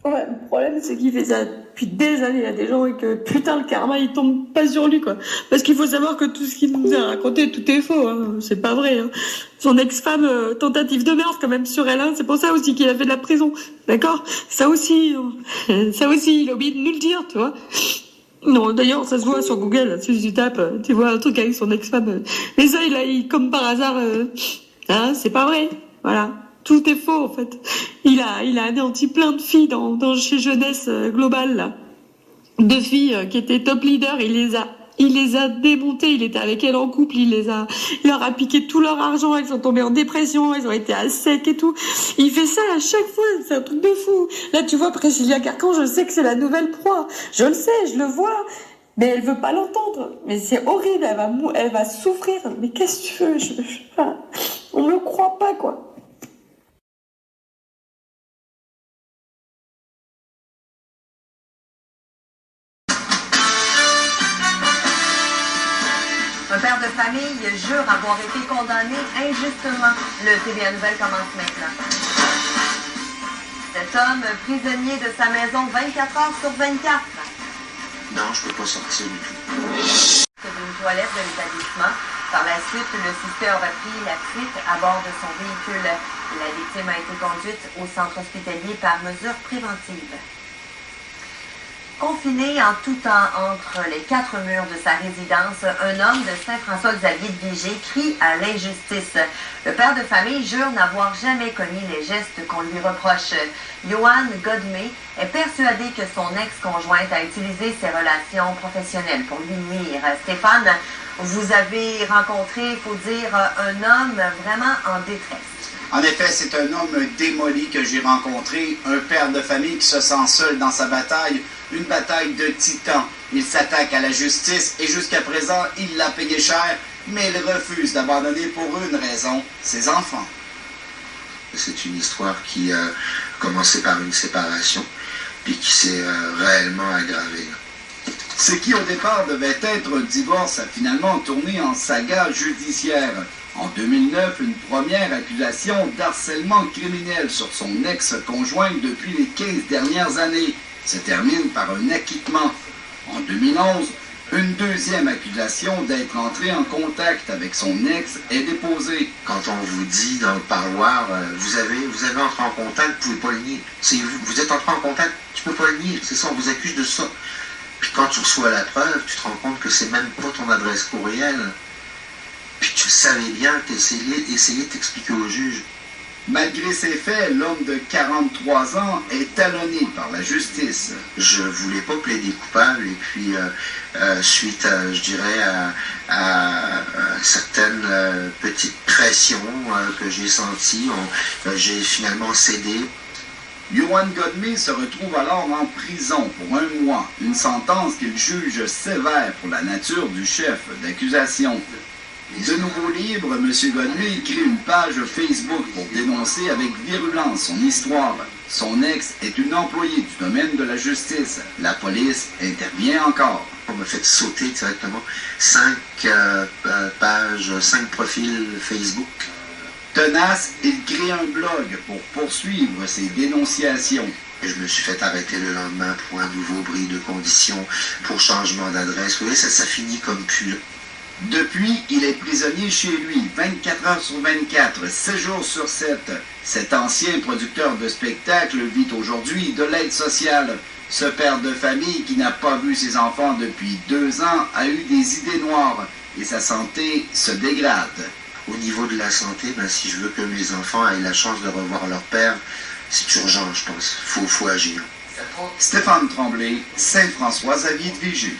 Ouais, le problème, c'est qu'il fait ça depuis des années à des gens et que putain, le karma, il tombe pas sur lui, quoi. Parce qu'il faut savoir que tout ce qu'il nous a raconté, tout est faux, hein. C'est pas vrai, hein. Son ex-femme, tentative de meurtre, quand même, sur elle, hein. C'est pour ça aussi qu'il a fait de la prison. D'accord? Ça aussi, il a oublié de nous le dire, tu vois. Non, d'ailleurs, ça se voit sur Google, là, si tu tapes, tu vois un truc avec son ex-femme. Mais ça, comme par hasard, hein, c'est pas vrai. Voilà. Tout est faux, en fait. Il a anéanti plein de filles chez Jeunesse Globale, là. Deux filles qui étaient top leaders, il les a démontées, il était avec elles en couple, il leur a piqué tout leur argent, elles sont tombées en dépression, elles ont été à sec et tout. Il fait ça à chaque fois, c'est un truc de fou. Là, tu vois, Priscilla Carcan, je sais que c'est la nouvelle proie. Je le sais, je le vois. Mais elle veut pas l'entendre. Mais c'est horrible, elle va souffrir. Mais qu'est-ce que tu veux? On me croit pas, quoi. Un père de famille jure avoir été condamné injustement. Le TVA Nouvelle commence maintenant. Cet homme, prisonnier de sa maison 24 heures sur 24. Non, je peux pas sortir du tout. D'une toilette de l'établissement. Par la suite, le suspect aurait pris la fuite à bord de son véhicule. La victime a été conduite au centre hospitalier par mesure préventive. Confiné en tout temps entre les quatre murs de sa résidence, un homme de Saint-François-Xavier de Viger crie à l'injustice. Le père de famille jure n'avoir jamais commis les gestes qu'on lui reproche. Johan Godmé est persuadé que son ex-conjointe a utilisé ses relations professionnelles pour lui nuire. Stéphane, vous avez rencontré, il faut dire, un homme vraiment en détresse. En effet, c'est un homme démoli que j'ai rencontré, un père de famille qui se sent seul dans sa bataille, une bataille de titans. Il s'attaque à la justice et jusqu'à présent, il l'a payé cher, mais il refuse d'abandonner pour une raison, ses enfants. C'est une histoire qui a commencé par une séparation, puis qui s'est réellement aggravée. Ce qui au départ devait être un divorce a finalement tourné en saga judiciaire. En 2009, une première accusation d'harcèlement criminel sur son ex-conjointe depuis les 15 dernières années se termine par un acquittement. En 2011, une deuxième accusation d'être entré en contact avec son ex est déposée. Quand on vous dit dans le parloir, vous avez entré en contact, vous ne pouvez pas le nier. Vous êtes entré en contact, tu ne peux pas le nier, c'est ça, on vous accuse de ça. Puis quand tu reçois la preuve, tu te rends compte que c'est même pas ton adresse courriel. Puis tu savais bien que tu essayais de t'expliquer au juge. Malgré ces faits, l'homme de 43 ans est talonné par la justice. Je voulais pas plaider coupable et puis suite, je dirais, à certaines petites pressions que j'ai senties, j'ai finalement cédé. Johan Godmé se retrouve alors en prison pour 1 mois, une sentence qu'il juge sévère pour la nature du chef d'accusation. De nouveau libre, M. Godmé écrit une page Facebook pour dénoncer avec virulence son histoire. Son ex est une employée du domaine de la justice. La police intervient encore. On m'a fait sauter directement 5 pages, 5 profils Facebook. Tenace, il crée un blog pour poursuivre ses dénonciations. Et je me suis fait arrêter le lendemain pour un nouveau bris de conditions, pour changement d'adresse. Vous voyez, ça finit comme pull. Depuis, il est prisonnier chez lui, 24 heures sur 24, 7 jours sur 7. Cet ancien producteur de spectacles vit aujourd'hui de l'aide sociale. Ce père de famille qui n'a pas vu ses enfants depuis 2 ans a eu des idées noires et sa santé se dégrade. Au niveau de la santé, si je veux que mes enfants aient la chance de revoir leur père, c'est urgent, je pense. Faut agir. Stéphane Tremblay, Saint-François-Xavier de Viger.